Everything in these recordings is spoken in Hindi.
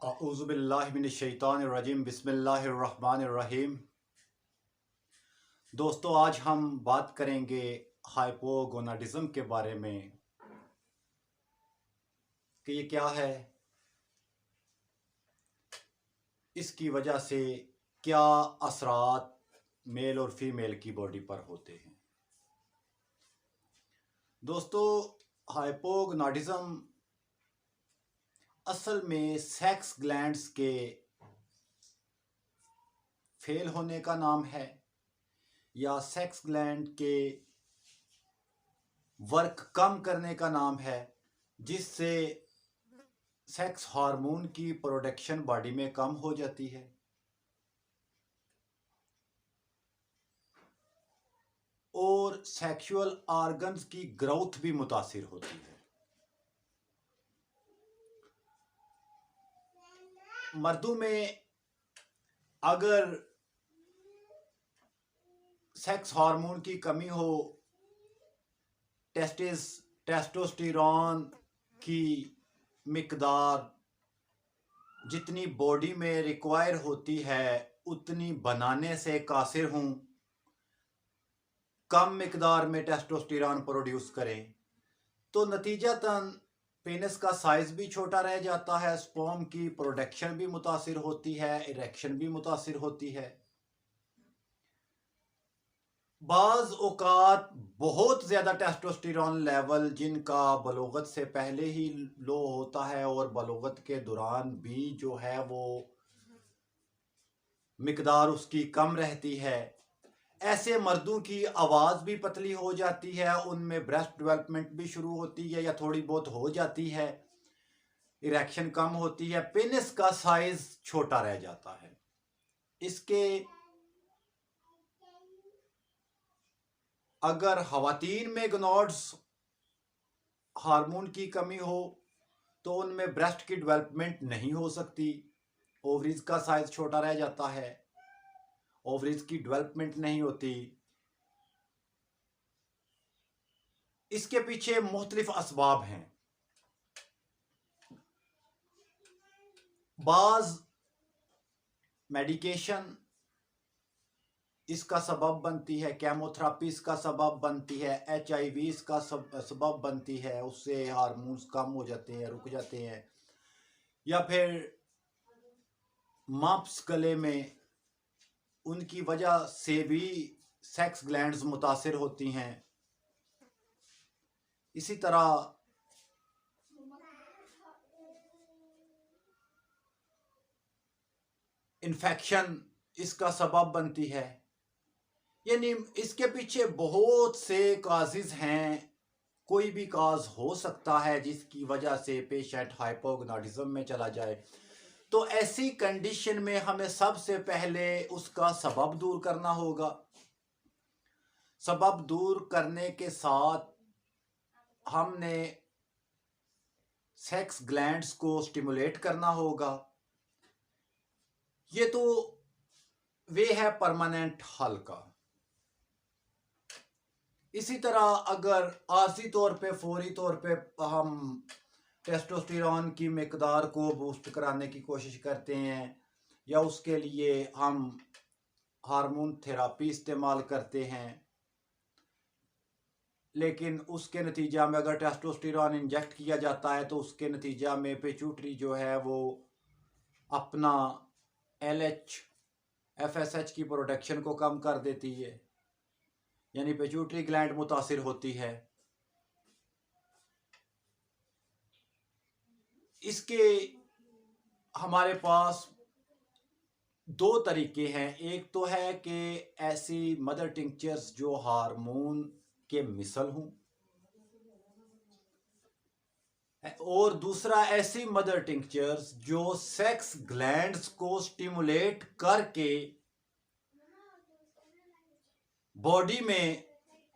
अऊज़ुबिल्लाहि मिनश्शैतानिर्रजीम बिस्मिल्लाहिर्रहमानिर्रहीम। दोस्तों, आज हम बात करेंगे हाइपोगोनाडिज्म के बारे में कि ये क्या है, इसकी वजह से क्या असरात मेल और फीमेल की बॉडी पर होते हैं। दोस्तों, हाइपोगोनाडिज्म असल में सेक्स ग्लैंड्स के फेल होने का नाम है या सेक्स ग्लैंड के वर्क कम करने का नाम है, जिससे सेक्स हार्मोन की प्रोडक्शन बॉडी में कम हो जाती है और सेक्सुअल ऑर्गन्स की ग्रोथ भी मुतासिर होती है। मर्दों में अगर सेक्स हार्मोन की कमी हो, टेस्टोस्टेरोन की मिकदार जितनी बॉडी में रिक्वायर होती है उतनी बनाने से कासिर हूँ, कम मिकदार में टेस्टोस्टेरोन प्रोड्यूस करें तो नतीजतन पेनिस का साइज भी छोटा रह जाता है, स्पर्म की प्रोडक्शन भी मुतासिर होती है, इरेक्शन भी मुतासिर होती है। बाज़ औक़ात बहुत ज़्यादा टेस्टोस्टेरोन लेवल जिनका बलोगत से पहले ही लो होता है और बलोगत के दौरान भी जो है वो मिकदार उसकी कम रहती है, ऐसे मर्दों की आवाज़ भी पतली हो जाती है, उनमें ब्रेस्ट डेवलपमेंट भी शुरू होती है या थोड़ी बहुत हो जाती है, इरेक्शन कम होती है, पेनिस का साइज छोटा रह जाता है। इसके अगर ख़वातीन में गोनोड्स हार्मोन की कमी हो तो उनमें ब्रेस्ट की डेवलपमेंट नहीं हो सकती, ओवरीज का साइज छोटा रह जाता है, ओवरीज की डेवलपमेंट नहीं होती। इसके पीछे मुख्तलिफ असबाब हैं। बाज़ मेडिकेशन इसका सबब बनती है, केमोथेरेपी इसका सबब बनती है, HIV इसका सबब बनती है, उससे हार्मोन्स कम हो जाते हैं, रुक जाते हैं, या फिर मम्प्स गले में, उनकी वजह से भी सेक्स ग्लैंड्स मुतासिर होती हैं। इसी तरह इन्फेक्शन इसका सबब बनती है। यानी इसके पीछे बहुत से काजेज हैं, कोई भी काज हो सकता है जिसकी वजह से पेशेंट हाइपोगोनाडिज्म में चला जाए। तो ऐसी कंडीशन में हमें सबसे पहले उसका सबब दूर करना होगा। सबब दूर करने के साथ हमने सेक्स ग्लैंड्स को स्टिमुलेट करना होगा। ये तो वे है परमानेंट हल का। इसी तरह अगर आर्जी तौर पे, फौरी तौर पे हम टेस्टोस्टेरोन की मिकदार को बूस्ट कराने की कोशिश करते हैं या उसके लिए हम हार्मोन थेरापी इस्तेमाल करते हैं, लेकिन उसके नतीजा में अगर टेस्टोस्टेरोन इंजेक्ट किया जाता है तो उसके नतीजा में पिट्यूटरी जो है वो अपना LH FSH की प्रोडक्शन को कम कर देती है, यानी पिट्यूटरी ग्लैंड मुतासिर होती है। इसके हमारे पास दो तरीके हैं। एक तो है कि ऐसी मदर टिंक्चर्स जो हार्मोन के मिसल हों, और दूसरा ऐसी मदर टिंक्चर्स जो सेक्स ग्लैंड्स को स्टिमुलेट करके बॉडी में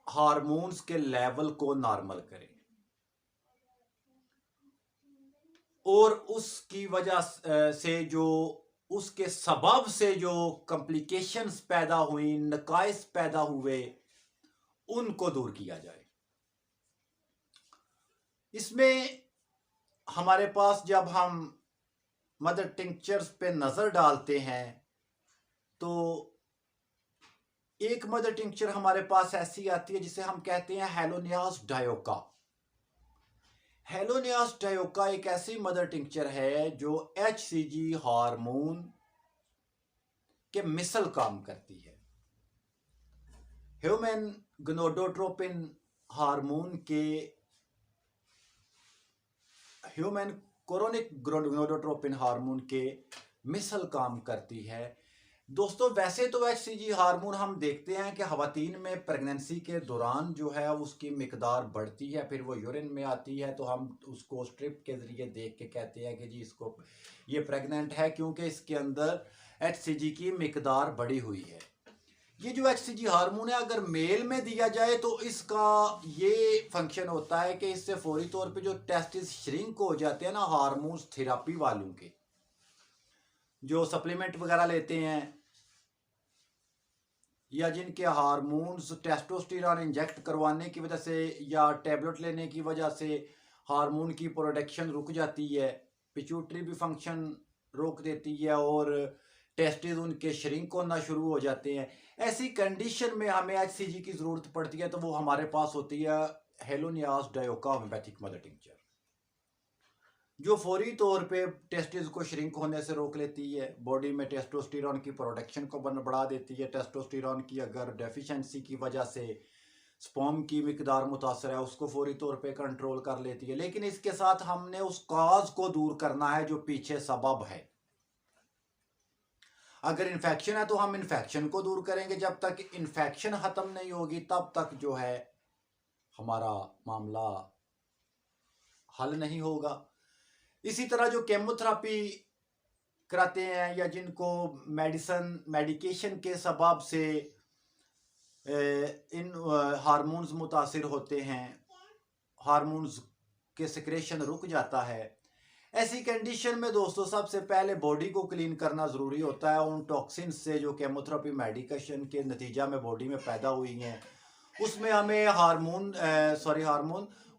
हार्मोन्स के लेवल को नॉर्मल करें और उसकी वजह से जो उसके सबब से जो कॉम्प्लिकेशंस पैदा हुई, नकाइस पैदा हुए, उनको दूर किया जाए। इसमें हमारे पास जब हम मदर टिंक्चर्स पे नज़र डालते हैं तो एक मदर टिंक्चर हमारे पास ऐसी आती है जिसे हम कहते हैं हेलोनियास डायोका। हेलोनियास डायोका एक ऐसी मदर टिंक्चर है जो HCG हार्मोन के मिसल काम करती है। ह्यूमन गोनाडोट्रोपिन हार्मोन के ह्यूमन कोरोनिक गोनाडोट्रोपिन हार्मोन के मिसल काम करती है। दोस्तों वैसे तो HCG हार्मोन हम देखते हैं कि ख़वातीन में प्रेगनेंसी के दौरान जो है उसकी मिकदार बढ़ती है, फिर वो यूरिन में आती है तो हम उसको स्ट्रिप के ज़रिए देख के कहते हैं कि जी इसको ये प्रेग्नेंट है, क्योंकि इसके अंदर HCG की मिकदार बढ़ी हुई है। ये जो HCG हार्मोन है अगर मेल में दिया जाए तो इसका ये फंक्शन होता है कि इससे फौरी तौर पे जो टेस्टिस श्रिंक हो जाते हैं ना हार्मोन्स थेरापी वालों के, जो सप्लीमेंट वगैरह लेते हैं या जिनके हार्मोन्स टेस्टोस्टेरोन इंजेक्ट करवाने की वजह से या टैबलेट लेने की वजह से हार्मोन की प्रोडक्शन रुक जाती है, पिट्यूटरी भी फंक्शन रोक देती है और टेस्टिस उनके श्रिंक होना शुरू हो जाते हैं। ऐसी कंडीशन में हमें HCG की ज़रूरत पड़ती है तो वो हमारे पास होती है हेलोनियास डायोका होम्योपैथिक मदर टिंक्चर, जो फौरी तौर पे टेस्टिस को श्रिंक होने से रोक लेती है, बॉडी में टेस्टोस्टेरोन की प्रोडक्शन को बढ़ा देती है। टेस्टोस्टेरोन की अगर डेफिशिएंसी की वजह से स्पर्म की मिकदार मुतासर है उसको फौरी तौर पे कंट्रोल कर लेती है। लेकिन इसके साथ हमने उस काज को दूर करना है जो पीछे सबब है। अगर इन्फेक्शन है तो हम इन्फेक्शन को दूर करेंगे, जब तक इन्फेक्शन ख़त्म नहीं होगी तब तक जो है हमारा मामला हल नहीं होगा। इसी तरह जो केमोथेरापी कराते हैं या जिनको मेडिकेशन के सबब से इन हार्मोन्स मुतासिर होते हैं, हार्मोन्स के सिक्रेशन रुक जाता है, ऐसी कंडीशन में दोस्तों सबसे पहले बॉडी को क्लीन करना ज़रूरी होता है। उन टॉक्सिन्स से जो केमोथेरापी मेडिकेशन के नतीजा में बॉडी में पैदा हुई हैं उसमें हमें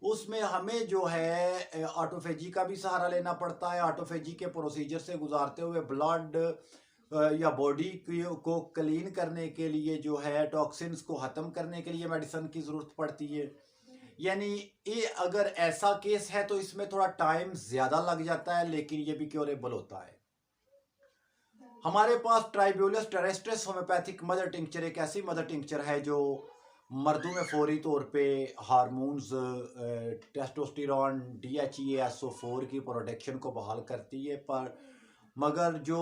उसमें हमें जो है ऑटोफेजी का भी सहारा लेना पड़ता है। ऑटोफेजी के प्रोसीजर से गुजारते हुए ब्लड या बॉडी को क्लीन करने के लिए जो है टॉक्सिन्स को ख़त्म करने के लिए मेडिसिन की ज़रूरत पड़ती है। यानी ये अगर ऐसा केस है तो इसमें थोड़ा टाइम ज़्यादा लग जाता है, लेकिन ये भी क्योरेबल होता है। हमारे पास ट्राइब्यूलस टेरेस्ट्रिस होम्योपैथिक मदर टिंक्चर एक ऐसी मदर टिंक्चर है जो मर्दों में फौरी तौर पे हार्मोन्स टेस्टोस्टेरोन DHEA SO4 की प्रोडक्शन को बहाल करती है, पर मगर जो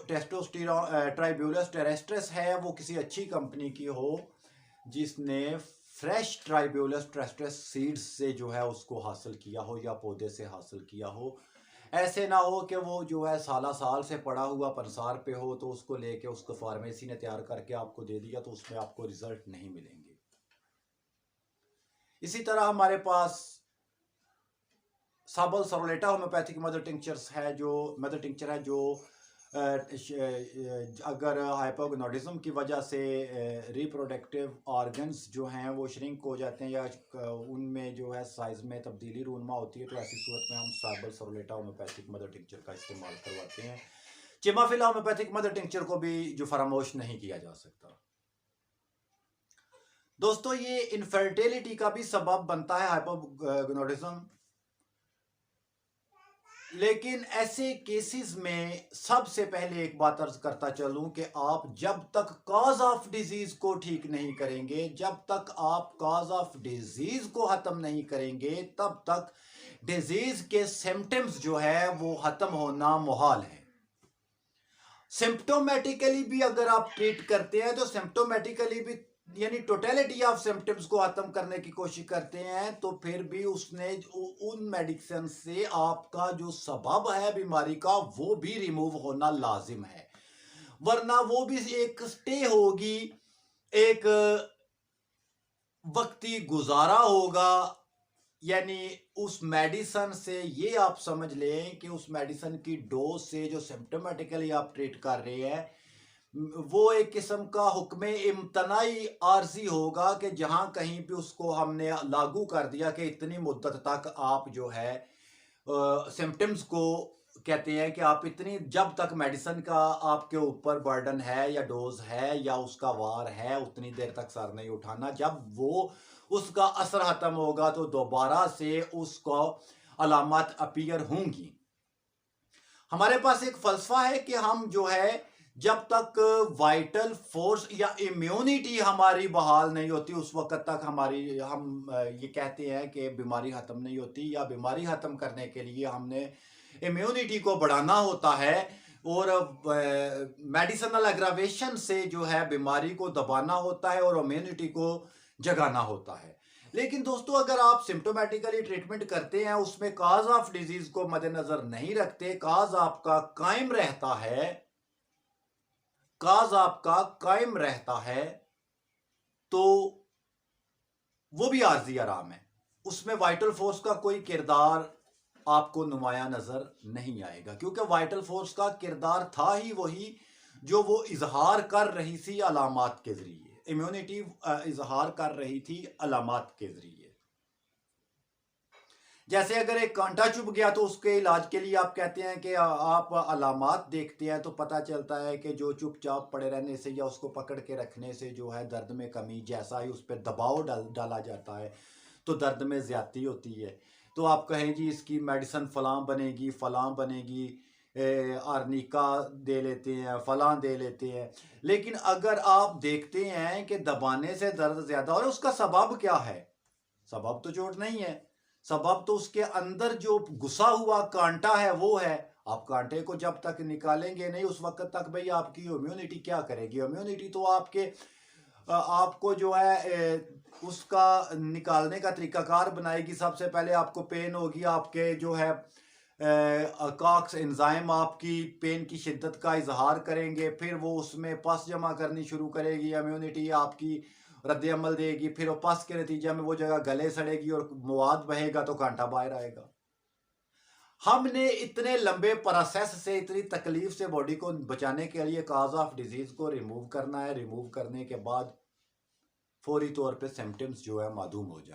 टेस्टोस्टेरोन ट्राइब्यूलस टेरेस्ट्रिस है वो किसी अच्छी कंपनी की हो जिसने फ्रेश ट्राइब्यूलस टेरेस्ट्रिस सीड्स से जो है उसको हासिल किया हो या पौधे से हासिल किया हो। ऐसे ना हो कि वो जो है साल से पड़ा हुआ पंसार पे हो तो उसको लेके उसको फार्मेसी ने तैयार करके आपको दे दिया तो उसमें आपको रिजल्ट नहीं मिलेंगे। इसी तरह हमारे पास साबल सरोलेटा होम्योपैथिक मदर टिंक्चर है जो अगर हाइपोगोनाडिज्म की वजह से रिप्रोडक्टिव ऑर्गन्स जो हैं वो श्रिंक हो जाते हैं या उनमें जो है साइज में तब्दीली रूनमा होती है तो ऐसी सूरत में हम साबल सरोलेटा होम्योपैथिक मदर टिंक्चर का इस्तेमाल करवाते हैं। चिमाफिला होम्योपैथिक मदर टिंक्चर को भी जो फरामोश नहीं किया जा सकता। दोस्तों ये इनफर्टिलिटी का भी सबब बनता है हाइपोगोनाडिज्म, लेकिन ऐसे केसेस में सबसे पहले एक बात अर्ज करता चलूं कि आप जब तक कॉज ऑफ डिजीज को ठीक नहीं करेंगे, जब तक आप कॉज ऑफ डिजीज को खत्म नहीं करेंगे तब तक डिजीज के सिम्टम्स जो है वो खत्म होना मुहाल है। सिम्प्टोमेटिकली भी अगर आप ट्रीट करते हैं तो सिम्प्टोमेटिकली भी यानी टोटलिटी ऑफ सिम्टम्स को खत्म करने की कोशिश करते हैं तो फिर भी उसने उन मेडिसिन से आपका जो सबब है बीमारी का वो भी रिमूव होना लाजिम है, वरना वो भी एक स्टे होगी, एक वक्ती गुजारा होगा। यानी उस मेडिसिन से ये आप समझ लें कि उस मेडिसिन की डोज से जो सिम्प्टोमेटिकली आप ट्रीट कर रहे हैं वो एक किस्म का हुक्म इम्तनाई आर्जी होगा कि जहां कहीं भी उसको हमने लागू कर दिया कि इतनी मुद्दत तक आप जो है सिम्टम्स को कहते हैं कि आप इतनी, जब तक मेडिसिन का आपके ऊपर बर्डन है या डोज है या उसका वार है, उतनी देर तक सर नहीं उठाना। जब वो उसका असर खत्म होगा तो दोबारा से उसको अलामत अपीयर होंगी। हमारे पास एक फलसफा है कि हम जो है, जब तक वाइटल फोर्स या इम्यूनिटी हमारी बहाल नहीं होती, उस वक्त तक हमारी, हम ये कहते हैं कि बीमारी ख़त्म नहीं होती, या बीमारी ख़त्म करने के लिए हमने इम्यूनिटी को बढ़ाना होता है और मेडिसिनल एग्रावेशन से जो है बीमारी को दबाना होता है और इम्यूनिटी को जगाना होता है। लेकिन दोस्तों, अगर आप सिम्टोमेटिकली ट्रीटमेंट करते हैं, उसमें काज ऑफ डिजीज को मद्देनजर नहीं रखते, काज आपका कायम रहता है, काज आपका कायम रहता है, तो वो भी आर्जी आराम है, उसमें वाइटल फोर्स का कोई किरदार आपको नुमाया नजर नहीं आएगा, क्योंकि वाइटल फोर्स का किरदार था ही वही जो वो इजहार कर रही थी अलामात के जरिए, इम्यूनिटी इजहार कर रही थी अलामात के जरिए। जैसे अगर एक कांटा चुभ गया तो उसके इलाज के लिए आप कहते हैं कि आप अलामात देखते हैं, तो पता चलता है कि जो चुपचाप पड़े रहने से या उसको पकड़ के रखने से जो है दर्द में कमी, जैसा ही उस पर दबाव डाला जाता है तो दर्द में ज़्यादती होती है। तो आप कहें जी इसकी मेडिसिन फलां बनेगी, फलां बनेगी, आर्निका दे लेते हैं, फलां दे लेते हैं, लेकिन अगर आप देखते हैं कि दबाने से दर्द ज़्यादा हो रहा है, उसका सबब क्या है? सबब तो चोट नहीं है, सबब तो उसके अंदर जो घुसा हुआ कांटा है वो है। आप कांटे को जब तक निकालेंगे नहीं, उस वक्त तक भाई आपकी इम्यूनिटी क्या करेगी? इम्यूनिटी तो आपको जो है उसका निकालने का तरीकाकार बनाएगी। सबसे पहले आपको पेन होगी, आपके जो है कॉक्स एंजाइम आपकी पेन की शिद्दत का इजहार करेंगे, फिर वो उसमें पस जमा करनी शुरू करेगी, इम्यूनिटी आपकी रद्द अमल देगी, फिर वो पस के नतीजे में वो जगह गले सड़ेगी और मवाद बहेगा तो कांटा बाहर आएगा। हमने इतने लंबे प्रोसेस से, इतनी तकलीफ से बॉडी को बचाने के लिए काज ऑफ डिजीज को रिमूव करना है। रिमूव करने के बाद फौरी तौर पे सिम्टम्स जो है मालूम हो जाए।